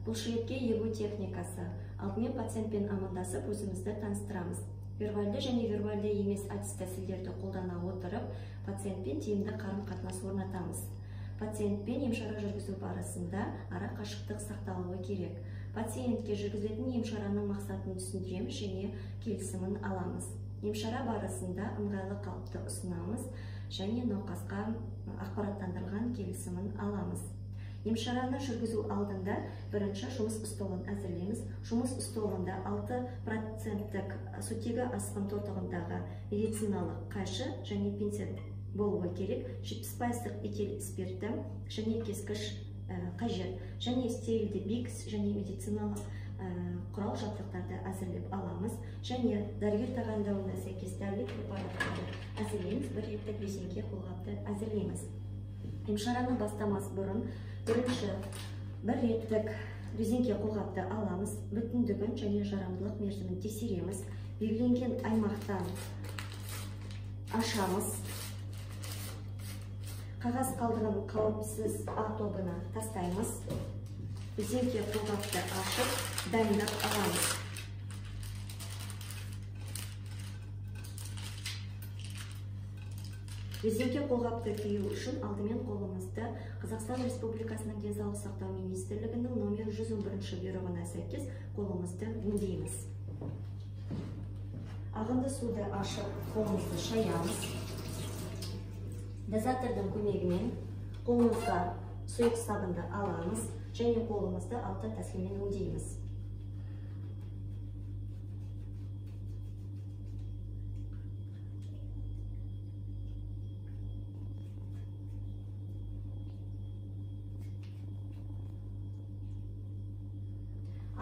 Бұлшықетке егу техникасы. Алдымен пациентпен амандасып, өзімізді таныстырамыз. Вербальді және вербальді емес әдіс тәсілдерді қолдана отырып, пациентпен тиімді қарым-қатынас орнатамыз. Пациентпен емшара жүргізу барысында ара қашықтық сақталуы керек. Пациентке жүргізілетін емшараның мақсатын түсіндіреміз және келісімін аламыз. Емшара барысында ыңғайлы қалыпты ұсынамыз және науқасқа ақпараттандырылған келісімін аламыз. Емшараны жүргізу алдында бірінші жұмыс столын әзірлейміз. Жұмыс столында 6% сутегі асқын тотығындағы медициналық қайшы және пинцет болуы керек, 70% этил спирті және кескіш қажет, және стерилді бикс және медициналық құрал жабдықтарды әзірлеп аламыз, және дәрігер тағайындауына сәйкес дәрілік препараттарды әзірлейміз, бір реттік резеңке қолғапты әзірлейміз. Емшараны бастамас бұрын бірінші бір реттік резеңке қолғапты аламыз, бүтіндігін және жарамдылық мерзімін тексереміз, белгіленген аймақтан ашамыз, қағаз қалдығын қауіпсіз А тобына тастаймыз, резеңке қолғапты ашып, дайындап аламыз. Резеңке қолғапты кию үшін алдымен қолымызды Қазақстан Республикасының денсаулық сақтау министрлігінің номер 111 бұйрығына сәйкес қолымызды өңдейміз. Ағынды суды ашып, қолымызды шаямыз. Дозатордың көмегімен қолымызға сұйық сабынды аламыз және қолымызды 6 тәсілмен өңдейміз.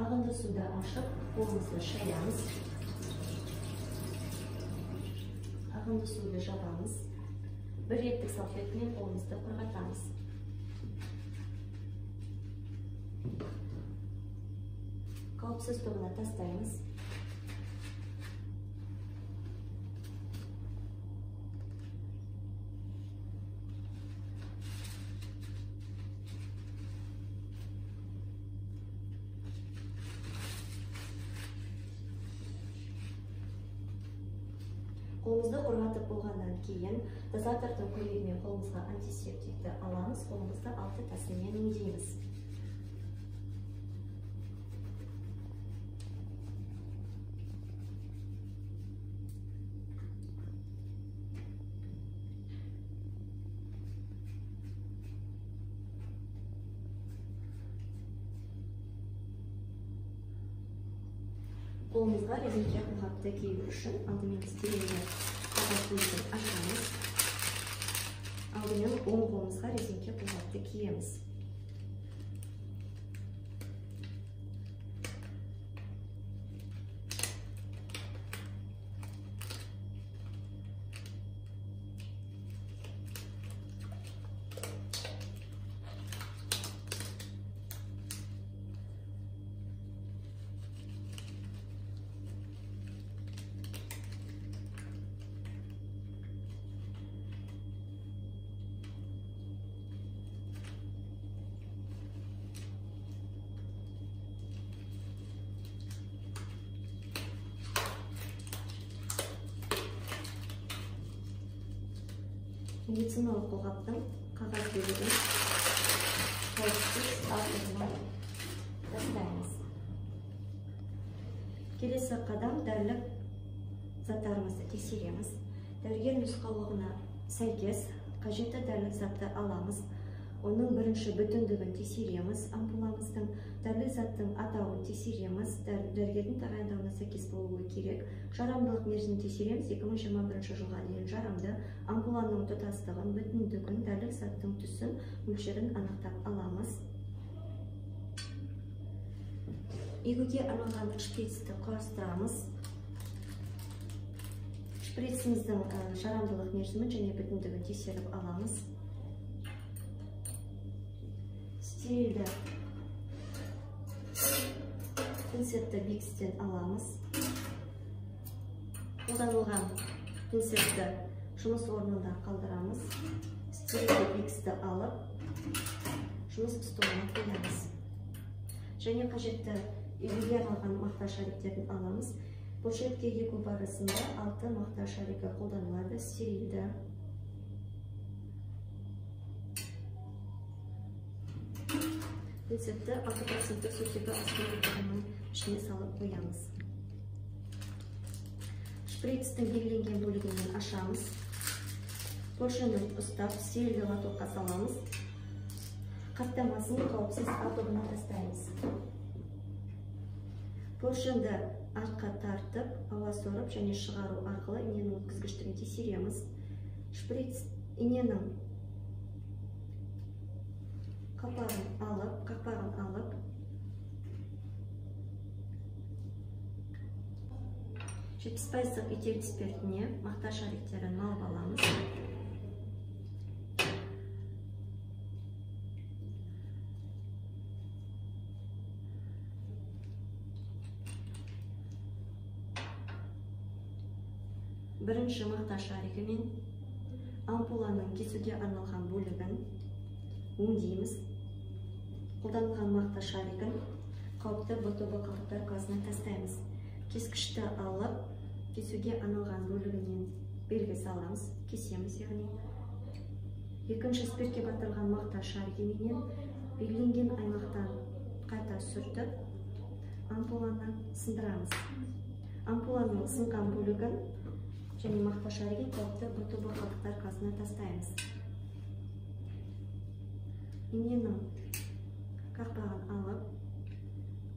Ағынды суды ашып, қолымызды шаямыз. Ағынды суды жабамыз. Бір реттік салфеткамен қолымызды құрғатамыз. Қауіпсіз тобына тастаймыз. Қолымызды құрғатып болғаннан кейін дозатордың көмегімен қолымызға антисептикті аламыз, қолымызды 6 тәсілмен өңдейміз. Қолымызға резеңке қолғапты кию үшін алдымен стерилді қағаз көзін ашамыз. Алдымен оң қолымызға резеңке қолғапты киеміз. Медициналық қолғаптың қағаз бөлігін қауіпсіз артығына тастаймыз. Келесі қадам дәрілік заттарымызды тексереміз. Дәрігер нұсқаулығына сәйкес қажетті дәрілік затты аламыз. Оның бірінші бүтіндігін тексереміз, ампуламыздың дәрілік заттың атауын тексереміз, дәрігердің тағайындауына сәйкес болуы керек. Жарамдылық мерзімін тексереміз, 2021 жылға дейін жарамды, ампуланың тұтастығын, бүтіндігін, дәрілік заттың түсін, мөлшерін анықтап аламыз. Егуге арналған шприцті құрастырамыз. Шприціміздің жарамдылық мерзімін және бүтіндігін тексеріп аламыз. Стерилді пинцетті бикстен аламыз. Қолданылған пинцетті жұмыс орнында қалдырамыз. Стерилді биксті алып, жұмыс столына қоямыз. және қажетті үйге арналған мақта шариктерін аламыз. Пошетке егу барысында 6 мақта шаригі қолданылады, стерилді. Рецепті 6% сутегі аспирин ішіне салып қоямыз. Шприцтің белгіленген бөлігінен ашамыз. Поршені ұстап, стерилді лотокқа саламыз. Қаптамасын қауіпсіз лотогына тастаймыз. Поршенді артқа тартып, ауа сорып және шығару арқылы иненің өткізгіштігін тексереміз. Шприц иненің қақпағын алып, 70% этил спиртіне мақта шариктерін алып аламыз. Бірінші мақта шаригі мен ампуланың кесуге арналған бөлігін өңдейміз. Қолданылған мақта шаригін қауіпті ботобы қалдықтар газына тастаймыз. Кескішті алып, кесуге арналған бөлігінен белгі саламыз, кесеміз яғни. Екінші спиртке батырылған мақта шаригіменен белгіленген аймақтан қайта сүртіп, ампуланы сындырамыз. Ампуланың сынған бөлігін және мақта шаригін қауіпті ботобы қалдықтар газына тастаймыз. Иненің қақпағын алып,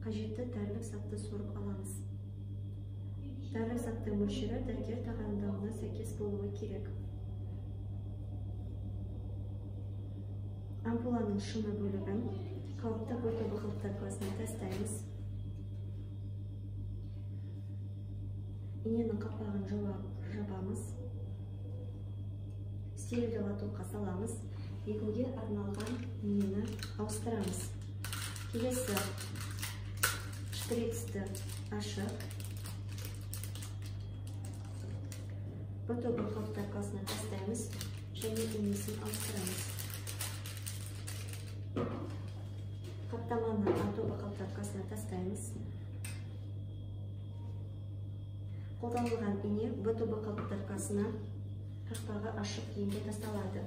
қажетті дәрілік затты сорып аламыз. Дәрілік заттың мөлшері дәрігер тағайындауына сәйкес болуы керек. Ампуланың шыны бөлігін қауіпті ботобы қалдықтар газына тастаймыз. Иненің қақпағын жабамыз. Стерилді лотокқа саламыз. Егуге арналған инені ауыстырамыз. Келесі шприцті ашып, ботобы қалдықтар газына тастаймыз және инесін ауыстырамыз. Қаптаманы ботобы қалдықтар газына тастаймыз. Қолданылған ине ботобы қалдықтар газына қақпағы ашық күйінде тасталады.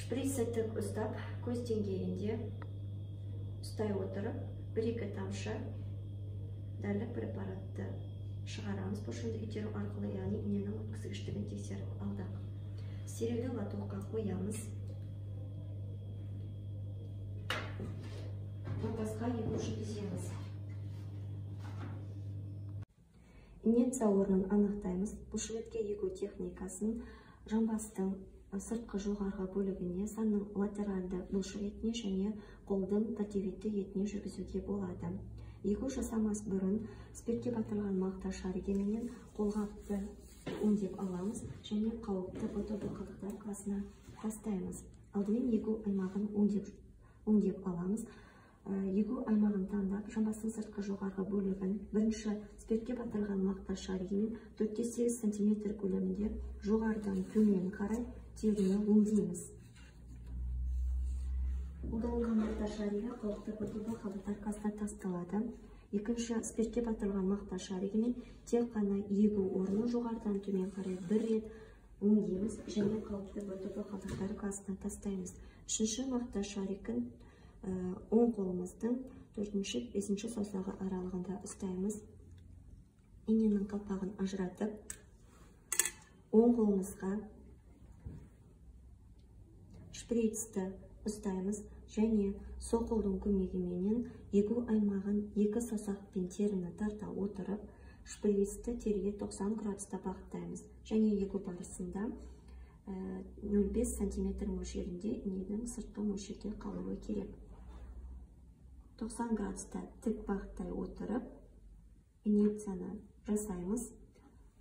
Шприцті тік ұстап, көз деңгейінде ұстай отырып, 1-2 тамшы дәрілік препаратты шығарамыз. Поршенді итеру арқылы, яғни иненің өткізгіштігін тексеріп алдық. Стерилді лотокқа қоямыз. Матасқа егу жүргіземіз. Инъекция орнын анықтаймыз. Бушлетке егу техникасын жамбастың сыртқы жоғарғы бөлігіне, санның латеральды бұлшық етіне және қолдың татевитті етіне жүргізуге болады. Егу жасамас бұрын спиртке батырылған мақта шаригіменен қолғапты өңдеп аламыз және қауіпті ботобы қалдықтар газына тастаймыз. Алдымен егу аймағын өңдеп аламыз. Егу аймағын таңдап, жамбастың сыртқы жоғарғы бөлігін бірінші спиртке батырылған мақта шаригімен 4-8 см көлемінде жоғарыдан төмен қарай теріні өңдейміз. Қолданылған мақта шаригі қауіпті ботобы қалдықтар газына тасталады. Екінші спиртке батырылған мақта шаригімен тек қана егу орнын жоғарыдан төмен қарай бір рет өңдейміз және қауіпті ботобы қалдықтар газына тастаймыз. Үшінші мақта шаригін оң қолымыздың 4-5 саусағы аралығында ұстаймыз. Иненің қақпағын ажыратып, оң қолымызға шприцті ұстаймыз және сол қолдың көмегіменен егу аймағын 2 саусақпен теріні тарта отырып, шприцті теріге 90 градуста бағыттаймыз. Және егу барысында 0,5 см мөлшерінде иненің сыртқы мөлшерде қалуы керек. 90 градуста тік бағыттай отырып, инъекцияны жасаймыз.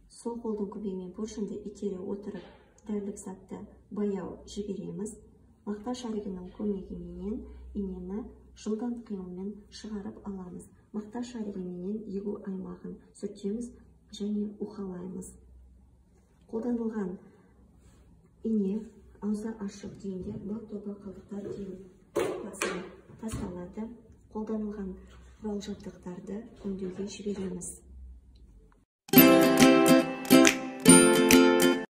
Сол қолдың көмегімен поршенді итере отырып, дәрілік затты баяу жібереміз. Мақта шаригінің көмегіменен инені жылдам қимылмен шығарып аламыз. Мақта шаригіменен егу аймағын сүртеміз және уқалаймыз. Қолданылған ине аузы ашық күйінде ботобы қалдықтар колдонулган курал жабдыктарды өңдөөгө жиберемиз.